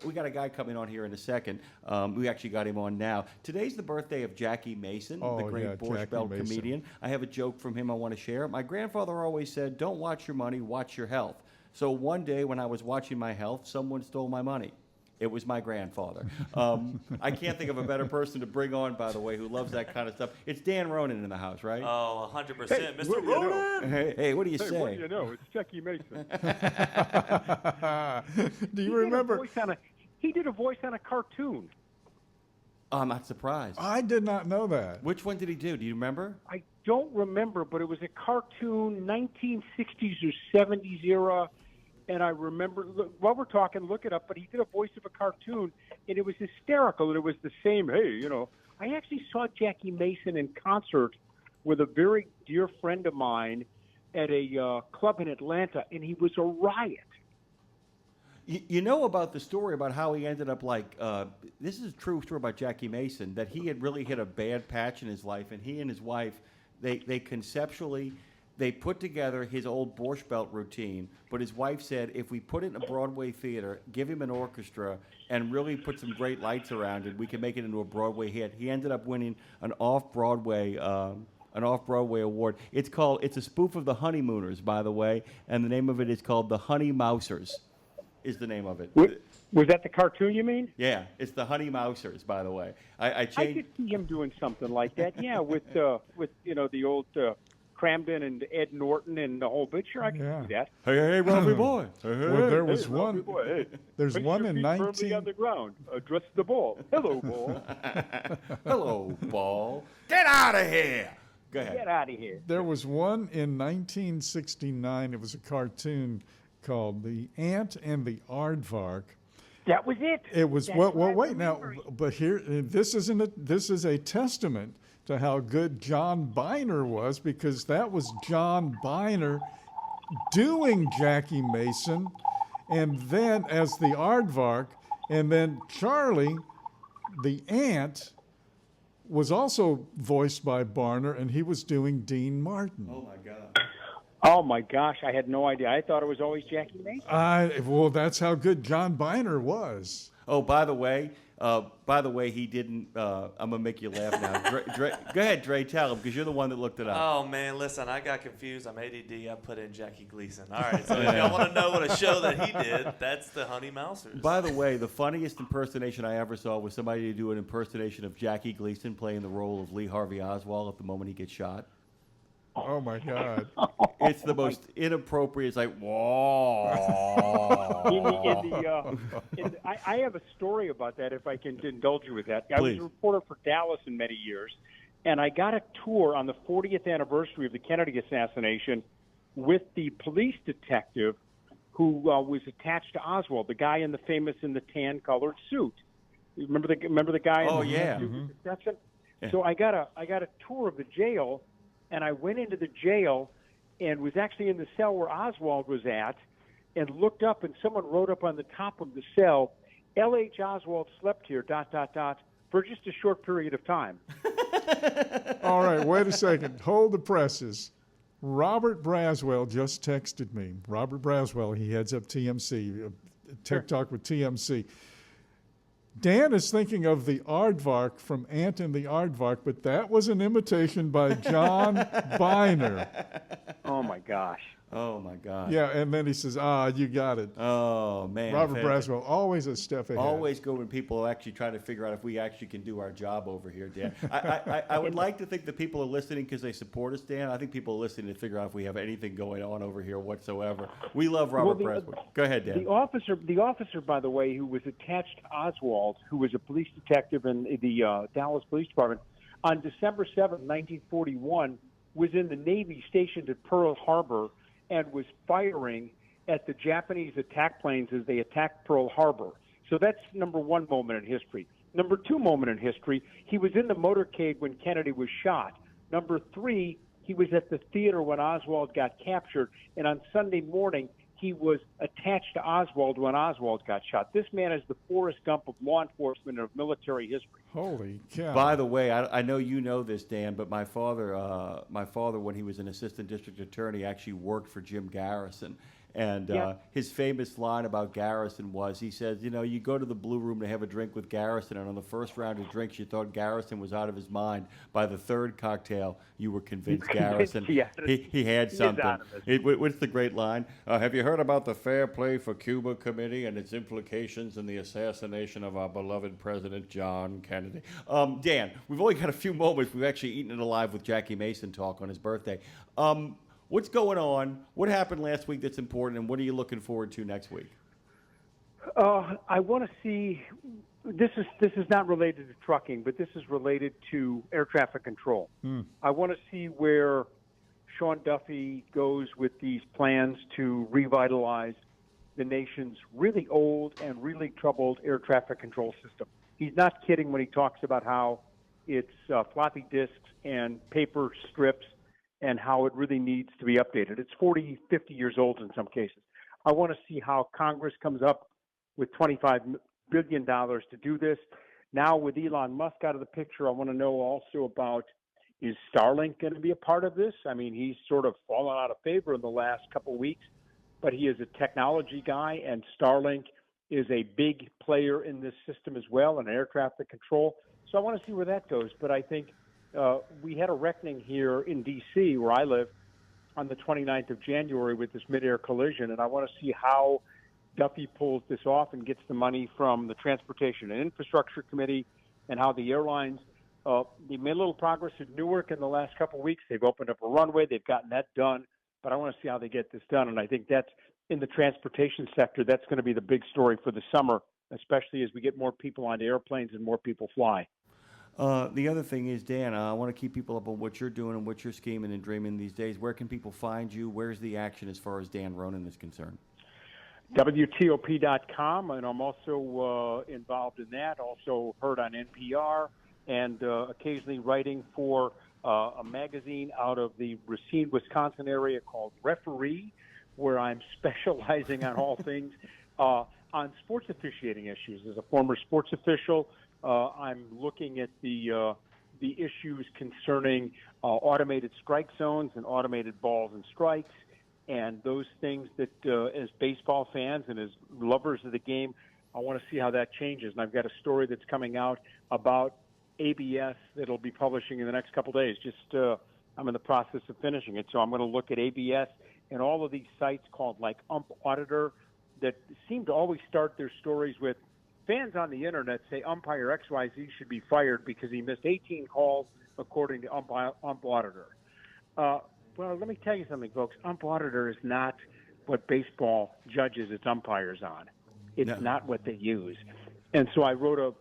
We got a guy coming on here in a second. We actually got him on now. Today's the birthday of Jackie Mason, the great Borscht Belt comedian. I have a joke from him I want to share. My grandfather always said, don't watch your money, watch your health. So one day when I was watching my health, someone stole my money. It was my grandfather. I can't think of a better person to bring on, by the way, who loves that kind of stuff. It's Dan Ronan in the house, right? Oh, 100%. Hey, Mr. Ronan! Hey, what do you say? What do you know? It's Jackie Mason. Do you remember? He did a voice on a cartoon. I'm not surprised. I did not know that. Which one did he do? Do you remember? I don't remember, but it was a cartoon, 1960s or 70s era. And I remember, while we're talking, look it up, but he did a voice of a cartoon, and it was hysterical, and it was the same, hey, you know. I actually saw Jackie Mason in concert with a very dear friend of mine at a club in Atlanta, and he was a riot. You know about the story about how he ended up this is a true story about Jackie Mason, that he had really hit a bad patch in his life, and he and his wife, they conceptually... They put together his old Borscht Belt routine, but his wife said, if we put it in a Broadway theater, give him an orchestra, and really put some great lights around it, we can make it into a Broadway hit. He ended up winning an off-Broadway award. It's a spoof of the Honeymooners, by the way, and the name of it is called The Honey Mousers, is the name of it. Was that the cartoon you mean? Yeah, it's The Honey Mousers, by the way. I changed. I could see him doing something like that, yeah, with you know, the old... Cramden and Ed Norton and the whole bit. Sure, I can do that. Hey, Ralphie boy. Well, there was one. Boy, hey. There's Place one your in feet 19. firmly on the ground. Address the ball. Hello, ball. Hello, ball. Get out of here. Go ahead. Get out of here. There was one in 1969. It was a cartoon called The Ant and the Aardvark. That was it. It was That's well. Wait now, but here this is a testament to how good John Biner was, because that was John Biner doing Jackie Mason, and then as the Aardvark, and then Charlie, the ant, was also voiced by Barner, and he was doing Dean Martin. Oh, my God. Oh, my gosh. I had no idea. I thought it was always Jackie Mason. Well, that's how good John Biner was. Oh, by the way, he didn't. I'm gonna make you laugh now. Go ahead, Dre. Tell him, because you're the one that looked it up. Oh man, listen, I got confused. I'm ADD. I put in Jackie Gleason. All right, so if y'all want to know what a show that he did, that's the Honey Mousers. By the way, the funniest impersonation I ever saw was somebody to do an impersonation of Jackie Gleason playing the role of Lee Harvey Oswald at the moment he gets shot. Oh my God! It's the most inappropriate. It's like, whoa. I have a story about that, if I can indulge you with that. I was Please. a reporter for Dallas in many years, and I got a tour on the 40th anniversary of the Kennedy assassination with the police detective who was attached to Oswald, the guy in the tan-colored suit. Remember the guy? Oh, in the yeah. suit? Mm-hmm. Yeah. So I got a tour of the jail. And I went into the jail and was actually in the cell where Oswald was at, and looked up, and someone wrote up on the top of the cell, L.H. Oswald slept here, ... for just a short period of time. All right, wait a second. Hold the presses. Robert Braswell just texted me. Robert Braswell, he heads up TMC, Tech Talk with TMC. Dan is thinking of the Aardvark from Ant and the Aardvark, but that was an imitation by John Biner. Oh, my gosh. Oh, my God. Yeah, and then he says, you got it. Oh, man. Robert Braswell, always a step ahead. Always go when people actually try to figure out if we actually can do our job over here, Dan. I would like to think that people are listening because they support us, Dan. I think people are listening to figure out if we have anything going on over here whatsoever. We love Robert Braswell. Go ahead, Dan. The officer, by the way, who was attached to Oswald, who was a police detective in the Dallas Police Department, on December 7th, 1941, was in the Navy stationed at Pearl Harbor and was firing at the Japanese attack planes as they attacked Pearl Harbor. So that's number one moment in history. Number two moment in history, he was in the motorcade when Kennedy was shot. Number three, he was at the theater when Oswald got captured. And on Sunday morning, he was attached to Oswald when Oswald got shot. This man is the Forrest Gump of law enforcement and of military history. Holy cow. By the way, I know you know this, Dan, but my father, when he was an assistant district attorney, actually worked for Jim Garrison. And his famous line about Garrison was, he says, you know, you go to the Blue Room to have a drink with Garrison, and on the first round of drinks, you thought Garrison was out of his mind. By the third cocktail, you were convinced Garrison he had something. What's the great line? Have you heard about the Fair Play for Cuba Committee and its implications in the assassination of our beloved President John Kennedy? Dan, we've only got a few moments. We've actually eaten it alive with Jackie Mason talk on his birthday. What's going on? What happened last week that's important, and what are you looking forward to next week? I want to see. This is not related to trucking, but this is related to air traffic control. I want to see where Sean Duffy goes with these plans to revitalize the nation's really old and really troubled air traffic control system. He's not kidding when he talks about how it's floppy disks and paper strips and how it really needs to be updated. It's 40, 50 years old in some cases. I want to see how Congress comes up with $25 billion to do this. Now with Elon Musk out of the picture, I want to know also about, is Starlink going to be a part of this? I mean, he's sort of fallen out of favor in the last couple of weeks, but he is a technology guy, and Starlink is a big player in this system as well, in air traffic control. So I want to see where that goes. But I think we had a reckoning here in D.C., where I live, on the 29th of January with this mid-air collision, and I want to see how Duffy pulls this off and gets the money from the Transportation and Infrastructure Committee, and how the airlines, they made a little progress in Newark in the last couple of weeks. They've opened up a runway. They've gotten that done, but I want to see how they get this done, and I think that's in the transportation sector. That's going to be the big story for the summer, especially as we get more people onto airplanes and more people fly. The other thing is, Dan, I want to keep people up on what you're doing and what you're scheming and dreaming these days. Where can people find you? Where's the action as far as Dan Ronan is concerned? WTOP.com, and I'm also involved in that, also heard on NPR, and occasionally writing for a magazine out of the Racine, Wisconsin area called Referee, where I'm specializing on all things on sports officiating issues. As a former sports official, I'm looking at the issues concerning automated strike zones and automated balls and strikes, and those things that, as baseball fans and as lovers of the game, I want to see how that changes. And I've got a story that's coming out about ABS that'll be publishing in the next couple of days. I'm in the process of finishing it, so I'm going to look at ABS and all of these sites called like Ump Auditor that seem to always start their stories with fans on the internet say umpire XYZ should be fired because he missed 18 calls according to Ump Auditor. Well, let me tell you something, folks. Ump Auditor is not what baseball judges its umpires on. It's not what they use. And so I wrote a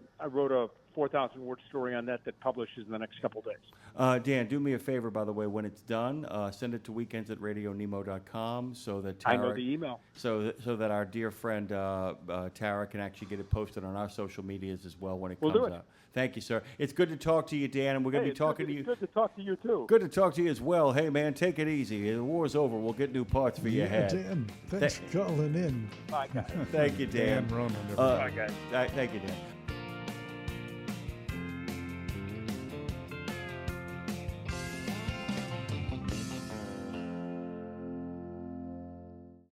4,000-word story on that publishes in the next couple of days. Dan, do me a favor, by the way, when it's done, send it to weekends@radionemo.com so that Tara, I know the email. So that our dear friend Tara can actually get it posted on our social medias as well when it comes out. Thank you, sir. It's good to talk to you, Dan, and we're going to be talking to you. It's good to talk to you, too. Good to talk to you as well. Hey, man, take it easy. The war's over. We'll get new parts for your head. Dan, thanks for calling in. Bye, guys. Thank you, Dan. Dan Ronan. Bye, guys. Thank you, Dan.